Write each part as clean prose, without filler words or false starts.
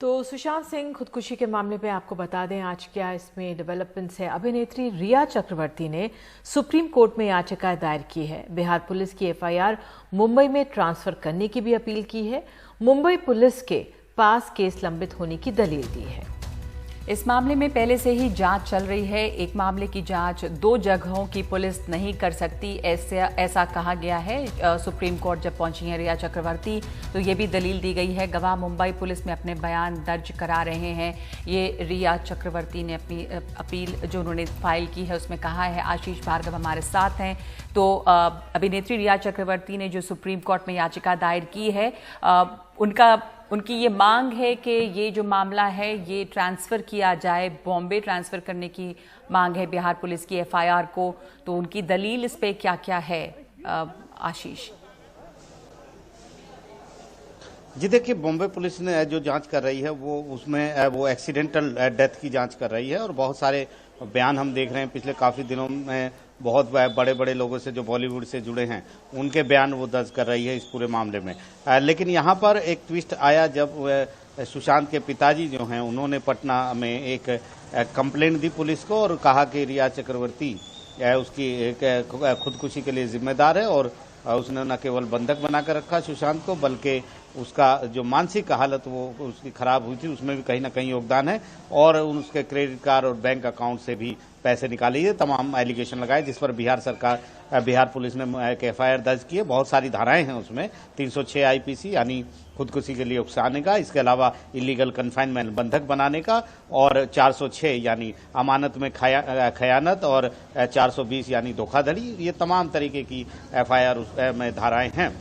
तो सुशांत सिंह खुदकुशी के मामले पे आपको बता दें आज क्या इसमें डेवलपमेंट्स है। अभिनेत्री रिया चक्रवर्ती ने सुप्रीम कोर्ट में याचिका दायर की है। बिहार पुलिस की एफआईआर मुंबई में ट्रांसफर करने की भी अपील की है। मुंबई पुलिस के पास केस लंबित होने की दलील दी है। इस मामले में पहले से ही जांच चल रही है। एक मामले की जांच दो जगहों की पुलिस नहीं कर सकती, ऐसा कहा गया है। सुप्रीम कोर्ट जब पहुंची हैं रिया चक्रवर्ती तो ये भी दलील दी गई है। गवाह मुंबई पुलिस में अपने बयान दर्ज करा रहे हैं। ये रिया चक्रवर्ती ने अपनी अपील जो उन्होंने फाइल की है उसमें कहा है। आशीष भार्गव हमारे साथ हैं। तो अभिनेत्री रिया चक्रवर्ती ने जो सुप्रीम कोर्ट में याचिका दायर की है, उनकी ये मांग है कि ये जो मामला है ये ट्रांसफ़र किया जाए, बॉम्बे ट्रांसफ़र करने की मांग है बिहार पुलिस की एफआईआर को। तो उनकी दलील इस पे क्या क्या है आशीष? जी देखिए, बॉम्बे पुलिस ने जो जांच कर रही है वो एक्सीडेंटल डेथ की जांच कर रही है और बहुत सारे बयान हम देख रहे हैं पिछले काफ़ी दिनों में। बहुत बड़े बड़े लोगों से जो बॉलीवुड से जुड़े हैं उनके बयान वो दर्ज कर रही है इस पूरे मामले में। लेकिन यहाँ पर एक ट्विस्ट आया जब सुशांत के पिताजी जो हैं उन्होंने पटना में एक कंप्लेंट दी पुलिस को और कहा कि रिया चक्रवर्ती उसकी एक खुदकुशी के लिए जिम्मेदार है और उसने न केवल बंधक बनाकर रखा सुशांत को बल्कि उसका जो मानसिक हालत वो उसकी खराब हुई थी उसमें भी कहीं ना कहीं योगदान है और उसके क्रेडिट कार्ड और बैंक अकाउंट से भी पैसे निकाले। ये तमाम एलिगेशन लगाए जिस पर बिहार पुलिस ने एक एफआईआर दर्ज की है। बहुत सारी धाराएं हैं उसमें, 306 आईपीसी यानी खुदकुशी के लिए उकसाने का, इसके अलावा इलीगल कन्फाइनमेंट बंधक बनाने का और 406 यानी अमानत में खयानत और 420 यानी धोखाधड़ी। ये तमाम तरीके की एफआईआर में धाराएं हैं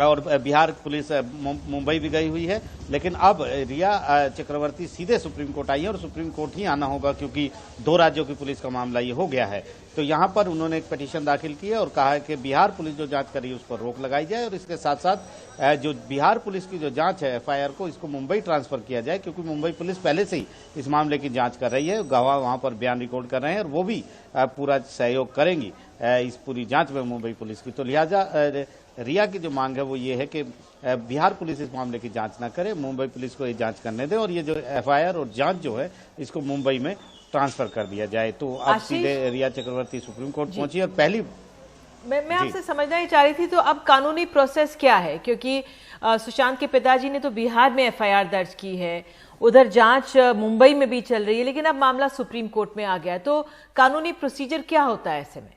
और बिहार पुलिस मुंबई भी गई हुई है। लेकिन अब रिया चक्रवर्ती सीधे सुप्रीम कोर्ट आई है और सुप्रीम कोर्ट ही आना होगा क्योंकि दो राज्यों की पुलिस का मामला ये हो गया है। तो यहाँ पर उन्होंने एक पिटीशन दाखिल की है और कहा है कि बिहार पुलिस जो जांच कर रही है उस पर रोक लगाई जाए और इसके साथ साथ जो बिहार पुलिस की जो जांच है एफआईआर को इसको मुंबई ट्रांसफर किया जाए क्योंकि मुंबई पुलिस पहले से ही इस मामले की जांच कर रही है। गवाह वहां पर बयान रिकॉर्ड कर रहे हैं और वो भी पूरा सहयोग करेंगी इस पूरी जांच में मुंबई पुलिस की। तो लिहाजा रिया की जो मांग है वो ये है कि बिहार पुलिस इस मामले की जांच ना करे, मुंबई पुलिस को ये जांच करने दे और ये जो एफआईआर और जांच जो है इसको मुंबई में ट्रांसफर कर दिया जाए। तो अब सीधे रिया चक्रवर्ती सुप्रीम कोर्ट पहुंची और पहली मैं आपसे समझना ही चाह रही थी, तो अब कानूनी प्रोसेस क्या है? क्योंकि सुशांत के पिताजी ने तो बिहार में एफआईआर दर्ज की है, उधर जांच मुंबई में भी चल रही है, लेकिन अब मामला सुप्रीम कोर्ट में आ गया। तो कानूनी प्रोसीजर क्या होता है ऐसे में?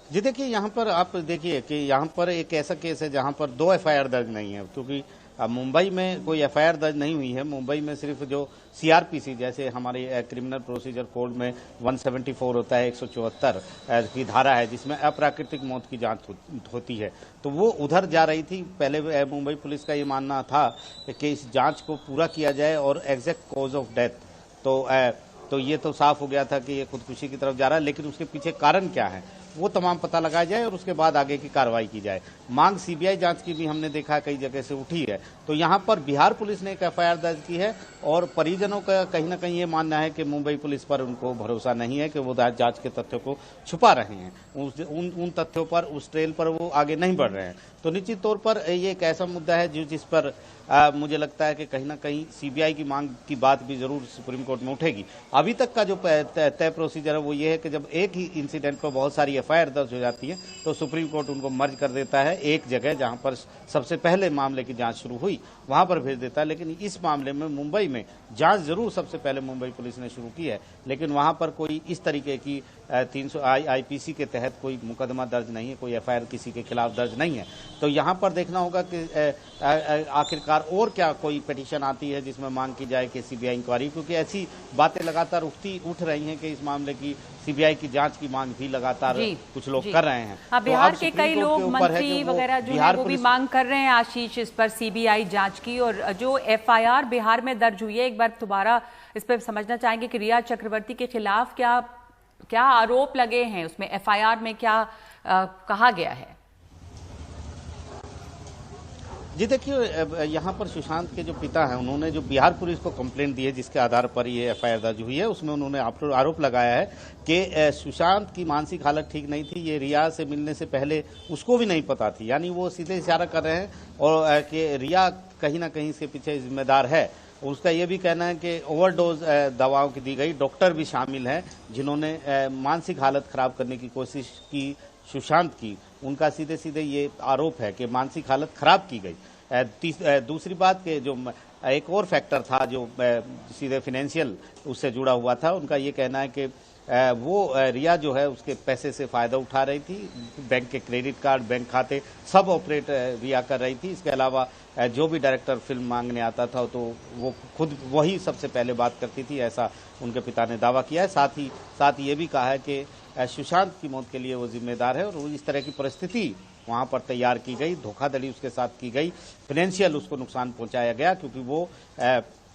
जी देखिए, यहाँ पर आप देखिए कि यहाँ पर एक ऐसा केस है जहाँ पर दो एफआईआर दर्ज नहीं है क्योंकि मुंबई में कोई एफआईआर दर्ज नहीं हुई है। मुंबई में सिर्फ जो सीआरपीसी जैसे हमारे क्रिमिनल प्रोसीजर कोड में 174 होता है, 174 की धारा है जिसमें अप्राकृतिक मौत की जांच होती है, तो वो उधर जा रही थी। पहले मुंबई पुलिस का ये मानना था कि इस जांच को पूरा किया जाए और एग्जैक्ट कॉज ऑफ डेथ तो ये तो साफ हो गया था कि ये खुदकुशी की तरफ जा रहा है, लेकिन उसके पीछे कारण क्या है वो तमाम पता लगाया जाए और उसके बाद आगे की कार्रवाई की जाए। मांग सीबीआई जांच की भी हमने देखा कई जगह से उठी है। तो यहाँ पर बिहार पुलिस ने एक एफआईआर दर्ज की है और परिजनों का कहीं ना कहीं ये मानना है कि मुंबई पुलिस पर उनको भरोसा नहीं है कि वो जांच के तथ्यों को छुपा रहे हैं, उन तथ्यों पर, उस ट्रेल पर वो आगे नहीं बढ़ रहे हैं। तो निश्चित तौर पर ये एक ऐसा मुद्दा है जिस पर मुझे लगता है कि कहीं ना कहीं सीबीआई की मांग की बात भी जरूर सुप्रीम कोर्ट में उठेगी। अभी तक का जो तय प्रोसीजर है वो ये है कि जब एक ही इंसिडेंट पर बहुत सारी एफआईआर दर्ज हो जाती है तो सुप्रीम कोर्ट उनको मर्ज कर देता है एक जगह जहां पर सबसे पहले मामले की जांच शुरू हुई वहां पर भेज देता है। लेकिन इस मामले में मुंबई में जांच जरूर सबसे पहले मुंबई पुलिस ने शुरू की है, लेकिन वहां पर कोई इस तरीके की 300 आईपीसी के तहत कोई मुकदमा दर्ज नहीं है, कोई एफआईआर किसी के खिलाफ दर्ज नहीं है। तो यहाँ पर देखना होगा कि आखिरकार और क्या कोई पिटीशन आती है जिसमें मांग की जाए कि सीबीआई इंक्वायरी, क्योंकि ऐसी बातें लगातार उठ रही हैं कि इस मामले की सीबीआई की जांच की मांग भी लगातार कुछ लोग कर रहे हैं। हाँ, बिहार के कई लोग, मंत्री वगैरह जो है वो भी मांग कर रहे हैं आशीष इस पर सीबीआई जांच की। और जो एफआईआर बिहार में दर्ज हुई है, एक बार दोबारा इस पर समझना चाहेंगे कि रिया चक्रवर्ती के खिलाफ क्या आरोप लगे हैं, उसमें एफआईआर में क्या कहा गया है? जी देखिए, यहाँ पर सुशांत के जो पिता हैं उन्होंने जो बिहार पुलिस को कंप्लेंट दी है जिसके आधार पर ये एफआईआर दर्ज हुई है उसमें उन्होंने आरोप लगाया है कि सुशांत की मानसिक हालत ठीक नहीं थी। ये रिया से मिलने से पहले उसको भी नहीं पता थी, यानी वो सीधे इशारा कर रहे हैं और कि रिया कहीं ना कहीं इसके पीछे जिम्मेदार है। उसका ये भी कहना है कि ओवरडोज दवाओं की दी गई, डॉक्टर भी शामिल हैं जिन्होंने मानसिक हालत खराब करने की कोशिश की सुशांत की। उनका सीधे सीधे ये आरोप है कि मानसिक हालत खराब की गई। दूसरी बात कि जो एक और फैक्टर था जो सीधे फाइनेंशियल उससे जुड़ा हुआ था, उनका ये कहना है कि वो रिया जो है उसके पैसे से फ़ायदा उठा रही थी, बैंक के क्रेडिट कार्ड, बैंक खाते सब ऑपरेट रिया कर रही थी। इसके अलावा जो भी डायरेक्टर फिल्म मांगने आता था तो वो खुद वही सबसे पहले बात करती थी, ऐसा उनके पिता ने दावा किया है। साथ ही ये भी कहा है कि सुशांत की मौत के लिए वो जिम्मेदार है और इस तरह की परिस्थिति वहां पर तैयार की गई, धोखाधड़ी उसके साथ की गई, फाइनेंशियल उसको नुकसान पहुंचाया गया क्योंकि वो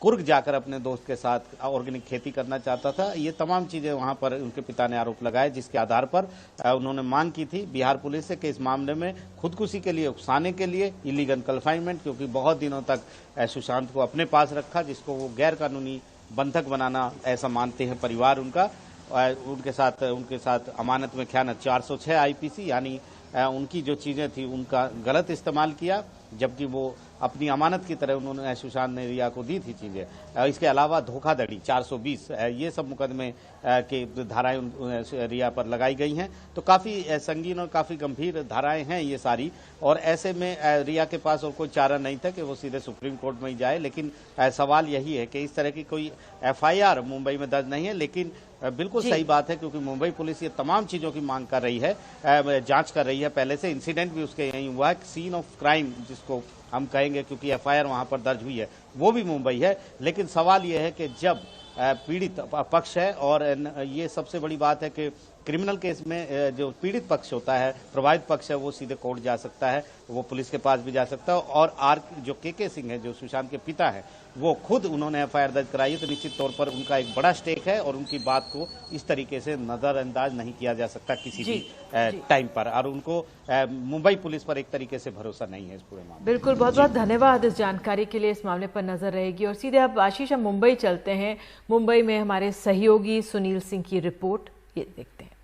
कुर्ग जाकर अपने दोस्त के साथ ऑर्गेनिक खेती करना चाहता था। ये तमाम चीजें वहां पर उनके पिता ने आरोप लगाए, जिसके आधार पर उन्होंने मांग की थी बिहार पुलिस से कि इस मामले में खुदकुशी के लिए उकसाने के लिए इलीगल कन्फाइनमेंट, क्योंकि बहुत दिनों तक सुशांत को अपने पास रखा, जिसको वो गैर कानूनी बंधक बनाना ऐसा मानते हैं परिवार उनका। उनके साथ अमानत में खयानत 406 आईपीसी यानी उनकी जो चीजें थी उनका गलत इस्तेमाल किया, जबकि वो अपनी अमानत की तरह उन्होंने सुशांत ने रिया को दी थी चीजें। इसके अलावा धोखाधड़ी 420 ये सब मुकदमे की धाराएं रिया पर लगाई गई हैं। तो काफी संगीन और काफी गंभीर धाराएं हैं ये सारी, और ऐसे में रिया के पास और कोई चारा नहीं था कि वो सीधे सुप्रीम कोर्ट में ही जाए। लेकिन सवाल यही है कि इस तरह की कोई एफआईआर मुंबई में दर्ज नहीं है, लेकिन बिल्कुल सही बात है क्योंकि मुंबई पुलिस ये तमाम चीजों की मांग कर रही है, जांच कर रही है। पहले से इंसिडेंट भी उसके यहीं हुआ है, सीन ऑफ क्राइम जिसको हम कहेंगे, क्योंकि एफआईआर वहां पर दर्ज हुई है, वो भी मुंबई है। लेकिन सवाल यह है कि जब पीड़ित पक्ष है, और ये सबसे बड़ी बात है कि क्रिमिनल केस में जो पीड़ित पक्ष होता है, प्रभावित पक्ष है, वो सीधे कोर्ट जा सकता है, वो पुलिस के पास भी जा सकता है। और जो के सिंह है, जो सुशांत के पिता है, वो खुद उन्होंने एफआईआर दर्ज कराई है, तो निश्चित तौर पर उनका एक बड़ा स्टेक है और उनकी बात को इस तरीके से नजरअंदाज नहीं किया जा सकता किसी भी टाइम पर। और उनको मुंबई पुलिस पर एक तरीके से भरोसा नहीं है इस पूरे मामले। बिल्कुल, बहुत बहुत धन्यवाद इस जानकारी के लिए। इस मामले पर नजर रहेगी। और सीधे अब आशीष हम मुंबई चलते हैं। मुंबई में हमारे सहयोगी सुनील सिंह की रिपोर्ट, ये देखते हैं।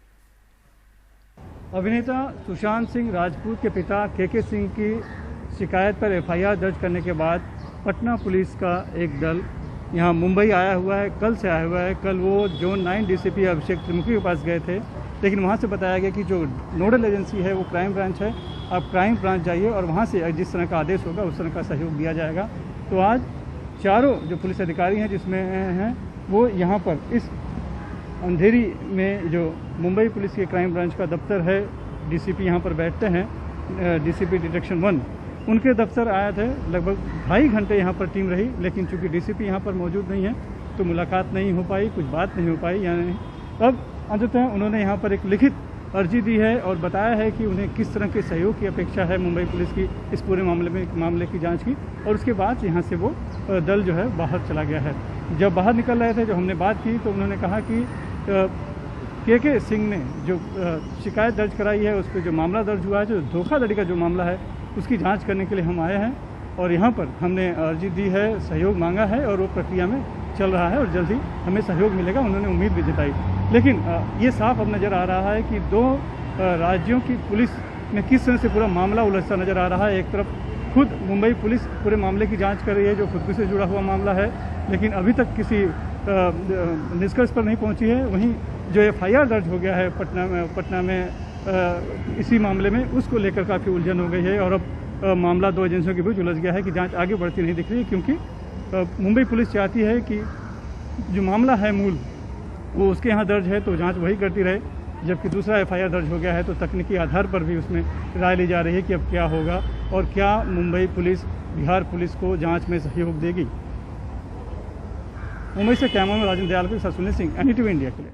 अभिनेता सुशांत सिंह राजपूत के पिता के सिंह की शिकायत पर एफआईआर दर्ज करने के बाद पटना पुलिस का एक दल यहाँ मुंबई आया हुआ है, कल से आया हुआ है। कल वो जोन 9 डीसीपी अभिषेक त्रिमुखी के पास गए थे, लेकिन वहाँ से बताया गया कि जो नोडल एजेंसी है वो क्राइम ब्रांच है, आप क्राइम ब्रांच जाइए और वहाँ से जिस तरह का आदेश होगा उस तरह का सहयोग दिया जाएगा। तो आज चारों जो पुलिस अधिकारी हैं जिसमें हैं वो यहाँ पर इस अंधेरी में जो मुंबई पुलिस के क्राइम ब्रांच का दफ्तर है, डीसीपी यहाँ पर बैठते हैं, डीसीपी डिटेक्शन 1, उनके दफ्तर आए थे। लगभग 2.5 घंटे यहाँ पर टीम रही, लेकिन चूंकि डीसीपी यहाँ पर मौजूद नहीं है तो मुलाकात नहीं हो पाई, कुछ बात नहीं हो पाई। यानी अब अंततः उन्होंने यहाँ पर एक लिखित अर्जी दी है और बताया है कि उन्हें किस तरह के सहयोग की अपेक्षा है मुंबई पुलिस की इस पूरे मामले की जांच की। और उसके बाद यहाँ से वो दल जो है बाहर चला गया है। जब बाहर निकल रहे थे, जब हमने बात की, तो उन्होंने कहा कि के सिंह ने जो शिकायत दर्ज कराई है, उस पर जो मामला दर्ज हुआ है, जो धोखाधड़ी का जो मामला है, उसकी जांच करने के लिए हम आए हैं और यहाँ पर हमने अर्जी दी है, सहयोग मांगा है और वो प्रक्रिया में चल रहा है और जल्द ही हमें सहयोग मिलेगा, उन्होंने उम्मीद भी जताई। लेकिन ये साफ अब नज़र आ रहा है कि दो राज्यों की पुलिस में किस तरह से पूरा मामला उलझता नज़र आ रहा है। एक तरफ खुद मुंबई पुलिस पूरे मामले की जाँच कर रही है, जो खुदकुशी से जुड़ा हुआ मामला है, लेकिन अभी तक किसी निष्कर्ष पर नहीं पहुंची है। वहीं जो एफआईआर दर्ज हो गया है पटना में इसी मामले में, उसको लेकर काफ़ी उलझन हो गई है और अब मामला दो एजेंसियों के बीच उलझ गया है कि जांच आगे बढ़ती नहीं दिख रही है, क्योंकि मुंबई पुलिस चाहती है कि जो मामला है मूल वो उसके यहाँ दर्ज है तो जांच वही करती रहे, जबकि दूसरा एफआईआर दर्ज हो गया है तो तकनीकी आधार पर भी उसमें राय ली जा रही है कि अब क्या होगा और क्या मुंबई पुलिस बिहार पुलिस को जाँच में सहयोग देगी। मुंबई से कैमरा में राजेंद्र दयाल के साथ सुनील सिंह, NDTV इंडिया के लिए।